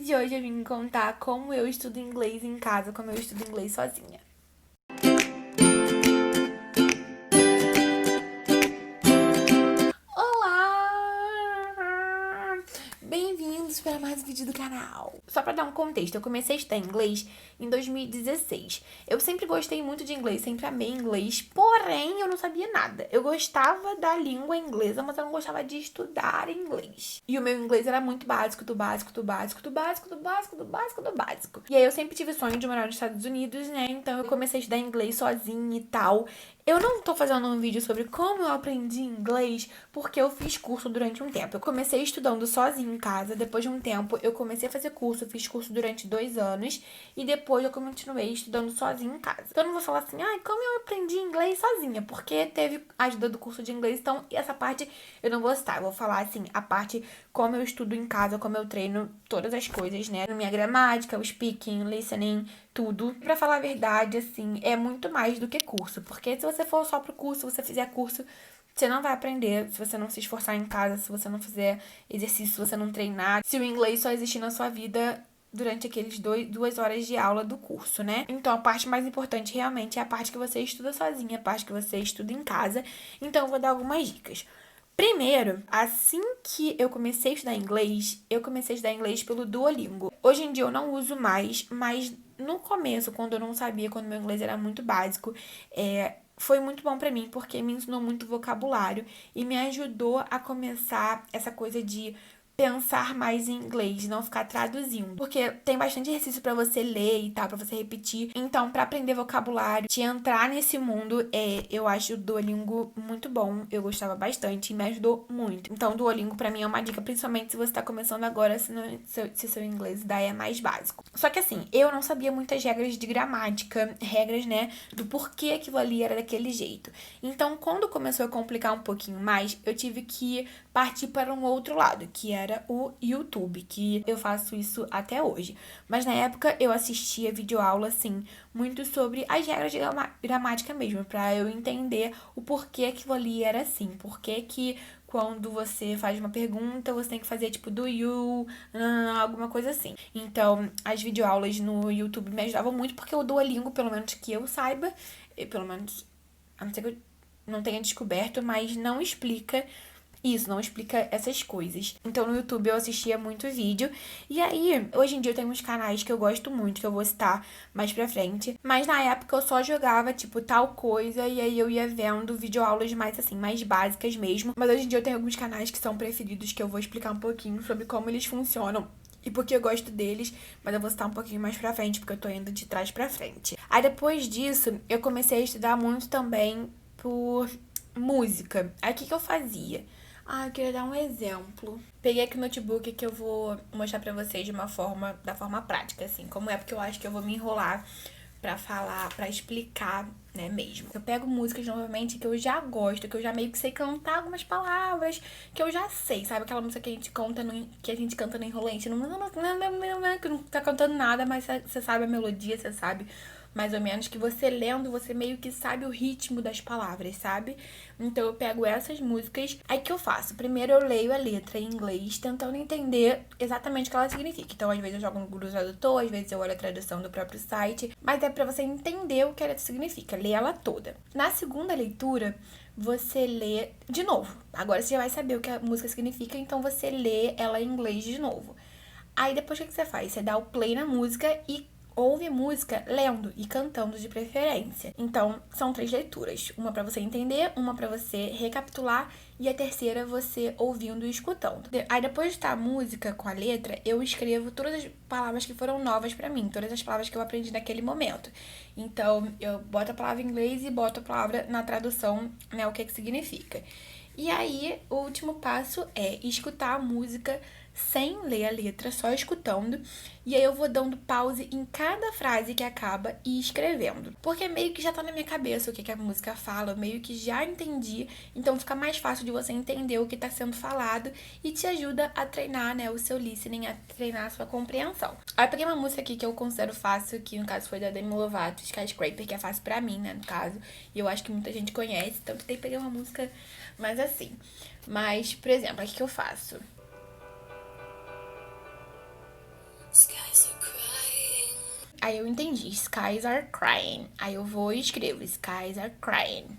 de hoje eu vim contar como eu estudo inglês em casa, como eu estudo inglês sozinha. Olá! Bem-vindos para mais um vídeo do canal. Só para dar um contexto, eu comecei a estudar inglês em 2016. Eu sempre gostei muito de inglês, sempre amei inglês, porém eu não sabia nada. Eu gostava da língua inglesa, mas eu não gostava de estudar inglês. E o meu inglês era muito básico, do básico, do básico, do básico, do básico, do básico, do básico. E aí eu sempre tive sonho de morar nos Estados Unidos, né? Então eu comecei a estudar inglês sozinha e tal. Eu não tô fazendo um vídeo sobre como eu aprendi inglês, porque eu fiz curso durante um tempo. Eu comecei estudando sozinha em casa, depois de um tempo eu comecei a fazer curso, eu fiz curso durante 2 anos, e depois eu continuei estudando sozinha em casa. Então eu não vou falar assim, como eu aprendi inglês sozinha, porque teve a ajuda do curso de inglês, então essa parte eu não vou citar. Eu vou falar assim, a parte como eu estudo em casa, como eu treino todas as coisas, né? Minha gramática, o speaking, listening, tudo. Pra falar a verdade, assim, é muito mais do que curso. Porque se você for só pro curso, se você fizer curso, você não vai aprender se você não se esforçar em casa, se você não fizer exercício, se você não treinar. Se o inglês só existir na sua vida durante aqueles 2 horas de aula do curso, né? Então, a parte mais importante realmente é a parte que você estuda sozinha, a parte que você estuda em casa. Então, eu vou dar algumas dicas. Primeiro, assim que eu comecei a estudar inglês, eu comecei a estudar inglês pelo Duolingo. Hoje em dia eu não uso mais, mas no começo, quando eu não sabia, quando meu inglês era muito básico, foi muito bom pra mim, porque me ensinou muito vocabulário e me ajudou a começar essa coisa de pensar mais em inglês, não ficar traduzindo. Porque tem bastante exercício pra você ler e tal, pra você repetir. Então, pra aprender vocabulário, te entrar nesse mundo, eu acho o Duolingo muito bom. Eu gostava bastante e me ajudou muito. Então, o Duolingo pra mim é uma dica, principalmente se você tá começando agora, se seu inglês daí é mais básico. Só que assim, eu não sabia muitas regras de gramática, regras, né, do porquê aquilo ali era daquele jeito. Então, quando começou a complicar um pouquinho mais, eu tive que partir para um outro lado, que era o YouTube, que eu faço isso até hoje. Mas na época eu assistia videoaula, assim, muito sobre as regras de gramática mesmo, pra eu entender o porquê aquilo ali era assim, porquê que quando você faz uma pergunta, você tem que fazer tipo do you, alguma coisa assim. Então, as videoaulas no YouTube me ajudavam muito, porque o Duolingo, pelo menos que eu saiba, pelo menos, a não ser que eu não tenha descoberto, mas não explica isso, não explica essas coisas. Então no YouTube eu assistia muito vídeo. E aí, hoje em dia eu tenho uns canais que eu gosto muito, que eu vou citar mais pra frente. Mas na época eu só jogava, tipo, tal coisa. E aí eu ia vendo videoaulas mais assim, mais básicas mesmo. Mas hoje em dia eu tenho alguns canais que são preferidos, que eu vou explicar um pouquinho sobre como eles funcionam e porque eu gosto deles, mas eu vou citar um pouquinho mais pra frente, porque eu tô indo de trás pra frente. Aí depois disso, eu comecei a estudar muito também por música. Aí o que eu fazia? Eu queria dar um exemplo. Peguei aqui o notebook que eu vou mostrar pra vocês da forma prática, assim, como é, porque eu acho que eu vou me enrolar pra falar, pra explicar, né, mesmo. Eu pego músicas novamente que eu já gosto, que eu já meio que sei cantar algumas palavras, que eu já sei, sabe? Aquela música que a gente canta no enrolante, que não tá cantando nada, mas você sabe a melodia, você sabe mais ou menos, que você lendo, você meio que sabe o ritmo das palavras, sabe? Então eu pego essas músicas, aí que eu faço? Primeiro eu leio a letra em inglês, tentando entender exatamente o que ela significa. Então às vezes eu jogo no Google Tradutor, às vezes eu olho a tradução do próprio site, mas é pra você entender o que ela significa, ler ela toda. Na segunda leitura, você lê de novo. Agora você já vai saber o que a música significa, então você lê ela em inglês de novo. Aí depois o que você faz? Você dá o play na música e ouve a música lendo e cantando de preferência. Então, são 3 leituras. Uma pra você entender, uma pra você recapitular e a terceira você ouvindo e escutando. Aí depois de estar a música com a letra, eu escrevo todas as palavras que foram novas pra mim, todas as palavras que eu aprendi naquele momento. Então, eu boto a palavra em inglês e boto a palavra na tradução, né, o que significa. E aí, o último passo é escutar a música sem ler a letra, só escutando. E aí eu vou dando pause em cada frase que acaba e escrevendo. Porque meio que já tá na minha cabeça o que a música fala, eu meio que já entendi. Então fica mais fácil de você entender o que tá sendo falado e te ajuda a treinar, né, o seu listening, a treinar a sua compreensão. Aí eu peguei uma música aqui que eu considero fácil, que no caso foi da Demi Lovato, Skyscraper, que é fácil pra mim, né, no caso. E eu acho que muita gente conhece, então eu tentei pegar uma música mais assim. Mas, por exemplo, o que eu faço? Aí eu entendi, skies are crying. Aí eu vou e escrevo, skies are crying.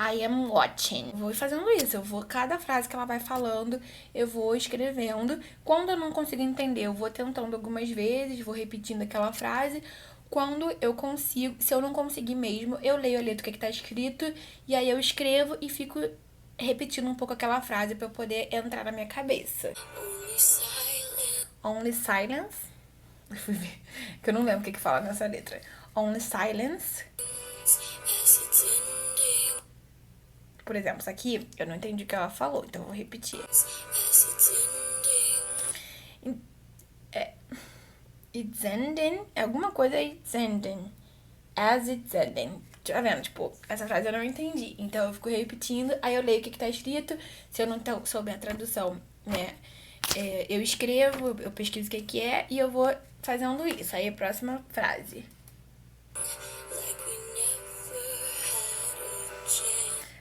I am watching. Vou fazendo isso, cada frase que ela vai falando, eu vou escrevendo. Quando eu não consigo entender, eu vou tentando algumas vezes, vou repetindo aquela frase. Quando eu consigo, se eu não conseguir mesmo, eu leio a letra, o que tá escrito, e aí eu escrevo e fico repetindo um pouco aquela frase pra eu poder entrar na minha cabeça. Only silence. Eu fui ver, que eu não lembro o que fala nessa letra. Only silence. Por exemplo, isso aqui eu não entendi o que ela falou, então eu vou repetir. It's ending. Alguma coisa it's ending. As it's ending. Tá vendo? Tipo, essa frase eu não entendi. Então eu fico repetindo, aí eu leio o que tá escrito. Se eu não souber a tradução, né? Eu escrevo, eu pesquiso o que é e eu vou fazendo isso. Aí a próxima frase.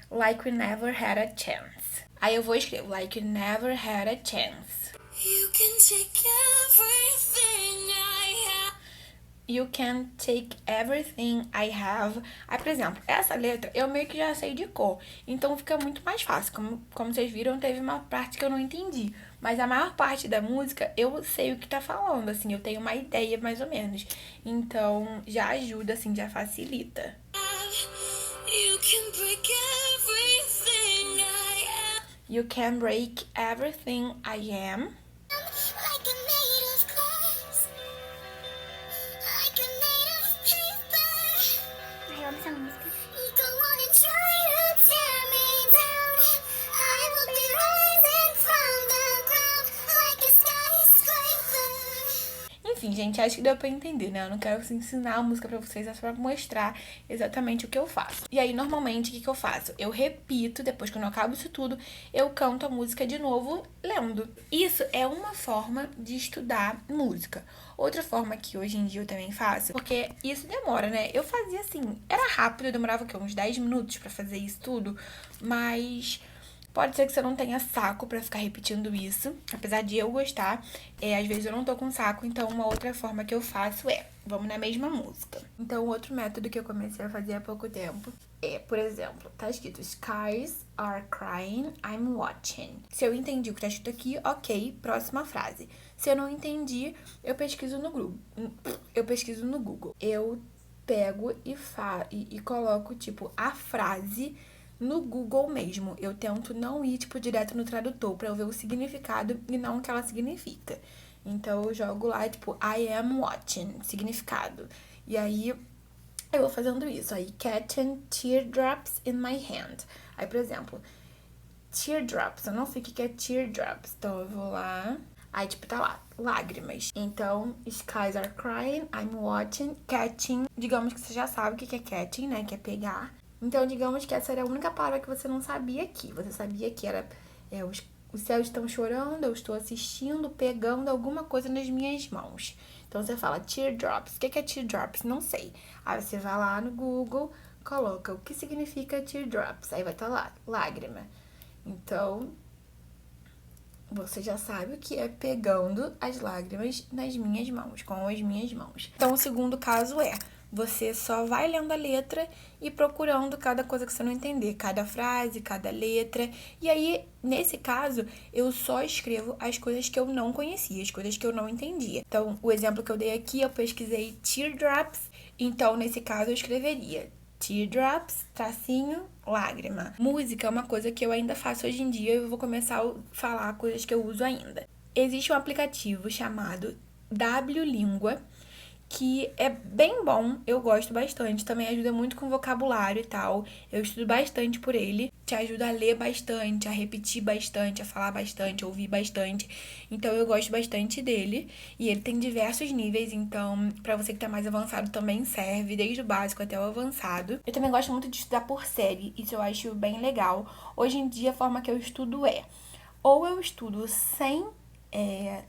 Like we never had a chance. Aí eu vou escrever like we never had a chance. You can take everything I have. You can take everything I have. Aí, por exemplo, essa letra eu meio que já sei de cor. Então fica muito mais fácil. Como vocês viram, teve uma parte que eu não entendi. Mas a maior parte da música eu sei o que tá falando, assim. Eu tenho uma ideia mais ou menos. Então já ajuda, assim, já facilita. You can break everything I am. You can break everything I am. Eu amo essa música. Enfim, gente, acho que deu pra entender, né? Eu não quero ensinar a música pra vocês, é só pra mostrar exatamente o que eu faço. E aí, normalmente, o que eu faço? Eu repito, depois que eu acabo isso tudo, eu canto a música de novo, lendo. Isso é uma forma de estudar música. Outra forma que hoje em dia eu também faço, porque isso demora, né? Eu fazia assim, era rápido, eu demorava o quê? Uns 10 minutos pra fazer isso tudo, mas pode ser que você não tenha saco pra ficar repetindo isso, apesar de eu gostar, às vezes eu não tô com saco, então uma outra forma que eu faço vamos na mesma música. Então, outro método que eu comecei a fazer há pouco tempo por exemplo, tá escrito skies are crying, I'm watching. Se eu entendi o que tá escrito aqui, ok, próxima frase. Se eu não entendi, eu pesquiso no Google. Eu pego e coloco, tipo, a frase no Google mesmo. Eu tento não ir, tipo, direto no tradutor pra eu ver o significado e não o que ela significa. Então, eu jogo lá, tipo, I am watching, significado. E aí, eu vou fazendo isso. Aí, catching teardrops in my hand. Aí, por exemplo, teardrops. Eu não sei o que é teardrops. Então, eu vou lá. Aí, tipo, tá lá, lágrimas. Então, skies are crying, I'm watching, catching. Digamos que você já sabe o que é catching, né? Que é pegar. Então, digamos que essa era a única palavra que você não sabia aqui. Você sabia que era os céus estão chorando, eu estou assistindo, pegando alguma coisa nas minhas mãos. Então, você fala teardrops. O que é teardrops? Não sei. Aí, você vai lá no Google, coloca o que significa teardrops. Aí vai estar lá, lágrima. Então, você já sabe o que é pegando as lágrimas nas minhas mãos, com as minhas mãos. Então, o segundo caso você só vai lendo a letra e procurando cada coisa que você não entender, cada frase, cada letra. E aí, nesse caso, eu só escrevo as coisas que eu não conhecia, as coisas que eu não entendia. Então, o exemplo que eu dei aqui, eu pesquisei teardrops. Então, nesse caso, eu escreveria teardrops, tracinho, lágrima. Música é uma coisa que eu ainda faço hoje em dia e eu vou começar a falar coisas que eu uso ainda. Existe um aplicativo chamado Wlingua, que é bem bom, eu gosto bastante, também ajuda muito com vocabulário e tal. Eu estudo bastante por ele, te ajuda a ler bastante, a repetir bastante, a falar bastante, a ouvir bastante. Então eu gosto bastante dele e ele tem diversos níveis, então pra você que tá mais avançado também serve, desde o básico até o avançado. Eu também gosto muito de estudar por série, isso eu acho bem legal. Hoje em dia a forma que eu estudo ou eu estudo sem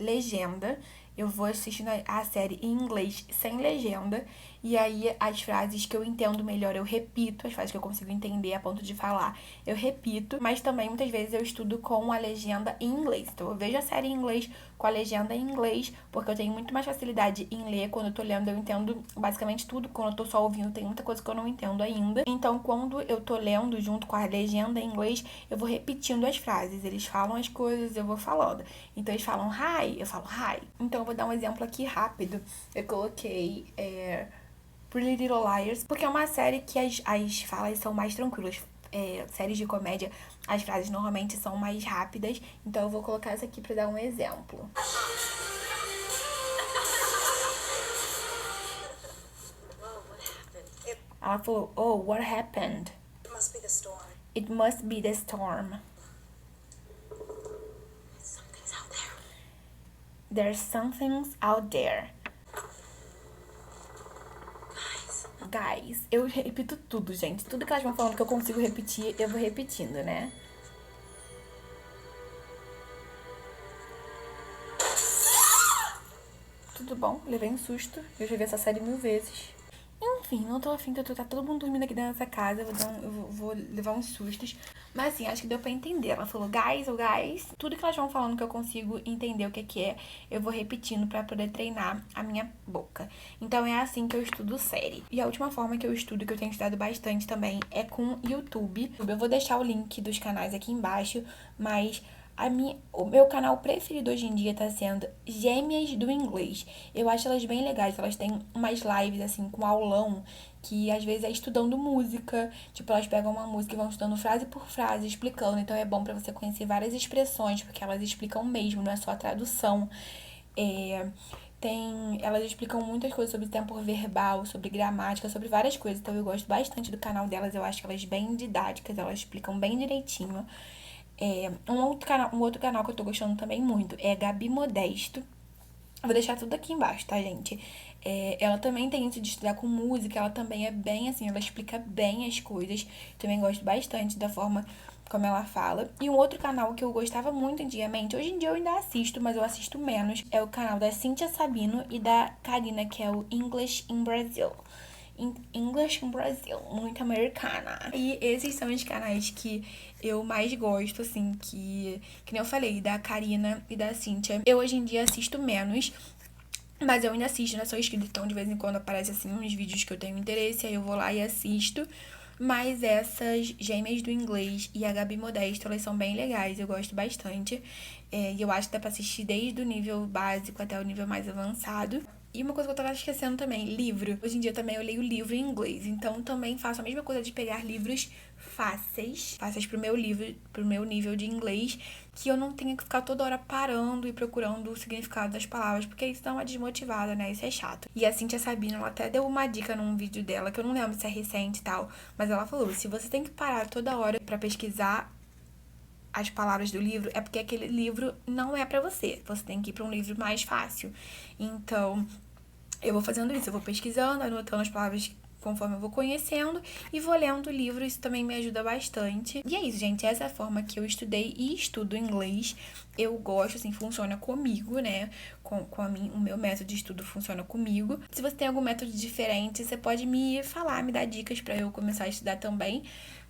legenda, eu vou assistindo a série em inglês sem legenda. E aí, as frases que eu entendo melhor, eu repito. As frases que eu consigo entender a ponto de falar, eu repito. Mas também, muitas vezes, eu estudo com a legenda em inglês. Então, eu vejo a série em inglês com a legenda em inglês, porque eu tenho muito mais facilidade em ler. Quando eu tô lendo, eu entendo basicamente tudo. Quando eu tô só ouvindo, tem muita coisa que eu não entendo ainda. Então, quando eu tô lendo junto com a legenda em inglês, eu vou repetindo as frases. Eles falam as coisas, eu vou falando. Então, eles falam hi, eu falo hi. Então, eu vou dar um exemplo aqui rápido. Eu coloquei Pretty Little Liars, porque é uma série que as falas são mais tranquilas. Séries de comédia, as frases normalmente são mais rápidas. Então, eu vou colocar essa aqui pra dar um exemplo. Ela falou, oh, what happened? It must be the storm. It must be the storm. Something's out there. There's something out there. Guys, eu repito tudo, gente. Tudo que elas vão falando que eu consigo repetir, eu vou repetindo, né? Tudo bom? Levei um susto. Eu já vi essa série 1000 vezes. Enfim, não tô afim de tá todo mundo dormindo aqui dentro dessa casa. Eu vou levar uns sustos. Mas assim, acho que deu pra entender. Ela falou, guys, ou guys. Tudo que elas vão falando que eu consigo entender o que é, eu vou repetindo pra poder treinar a minha boca. Então é assim que eu estudo série. E a última forma que eu estudo, que eu tenho estudado bastante também, é com YouTube. Eu vou deixar o link dos canais aqui embaixo, mas o meu canal preferido hoje em dia tá sendo Gêmeas do Inglês. Eu acho elas bem legais. Elas têm umas lives, assim, com aulão, que às vezes é estudando música. Tipo, elas pegam uma música e vão estudando frase por frase, explicando. Então é bom pra você conhecer várias expressões, porque elas explicam mesmo, não é só a tradução. Elas explicam muitas coisas sobre tempo verbal, sobre gramática, sobre várias coisas. Então eu gosto bastante do canal delas. Eu acho elas bem didáticas, elas explicam bem direitinho. Um outro canal que eu tô gostando também muito é Gabi Modesto. Eu vou deixar tudo aqui embaixo, tá, gente? Ela também tem isso de estudar com música. Ela também é bem assim, ela explica bem as coisas. Também gosto bastante da forma como ela fala. E um outro canal que eu gostava muito antigamente, hoje em dia eu ainda assisto, mas eu assisto menos, é o canal da Cíntia Sabino e da Karina, que é o English in Brazil. English in Brazil, muito americana. E esses são os canais que eu mais gosto, assim, que nem eu falei, da Karina e da Cíntia. Eu hoje em dia assisto menos, mas eu ainda assisto, né? Sou inscrita, então de vez em quando aparece, assim, uns vídeos que eu tenho interesse, aí eu vou lá e assisto. Mas essas Gêmeas do Inglês e a Gabi Modesto, elas são bem legais, eu gosto bastante. E eu acho que dá pra assistir desde o nível básico até o nível mais avançado. E uma coisa que eu tava esquecendo também, livro. Hoje em dia também eu leio livro em inglês, então também faço a mesma coisa de pegar livros fáceis pro meu nível de inglês, que eu não tenha que ficar toda hora parando e procurando o significado das palavras, porque isso dá uma desmotivada, né? Isso é chato. E a Cíntia Sabino, ela até deu uma dica num vídeo dela, que eu não lembro se é recente e tal, mas ela falou, se você tem que parar toda hora pra pesquisar as palavras do livro, é porque aquele livro não é pra você. Você tem que ir pra um livro mais fácil. Então, eu vou fazendo isso. Eu vou pesquisando, anotando as palavras conforme eu vou conhecendo e vou lendo o livro. Isso também me ajuda bastante. E é isso, gente. Essa é a forma que eu estudei e estudo inglês. Eu gosto, assim, funciona comigo, né? O meu método de estudo funciona comigo. Se você tem algum método diferente, você pode me falar, me dar dicas pra eu começar a estudar também.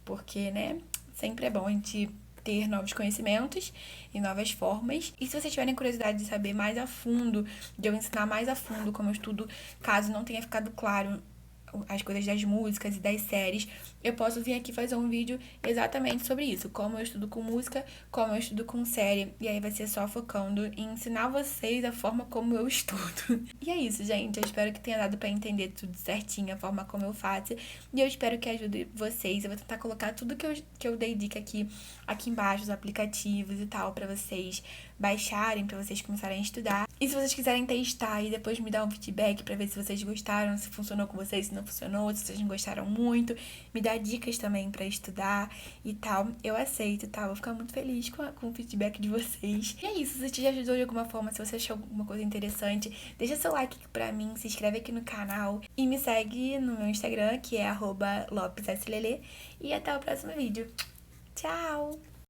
Porque, né, sempre é bom a gente ter novos conhecimentos e novas formas. E se vocês tiverem curiosidade de saber mais a fundo, de eu ensinar mais a fundo como eu estudo, caso não tenha ficado claro as coisas das músicas e das séries, eu posso vir aqui fazer um vídeo exatamente sobre isso, como eu estudo com música, como eu estudo com série, e aí vai ser só focando em ensinar vocês a forma como eu estudo. E é isso, gente, eu espero que tenha dado pra entender tudo certinho, a forma como eu faço, e eu espero que ajude vocês. Eu vou tentar colocar tudo que eu dei dica aqui embaixo, os aplicativos e tal, pra vocês baixarem, pra vocês começarem a estudar. E se vocês quiserem testar e depois me dar um feedback pra ver se vocês gostaram, se funcionou com vocês, se não funcionou, se vocês não gostaram muito, me dá dicas também pra estudar e tal, eu aceito, tá? Vou ficar muito feliz com o feedback de vocês. E é isso, se te ajudou de alguma forma, se você achou alguma coisa interessante, deixa seu like aqui pra mim, se inscreve aqui no canal e me segue no meu Instagram, que é @lopeslele, e até o próximo vídeo. Tchau!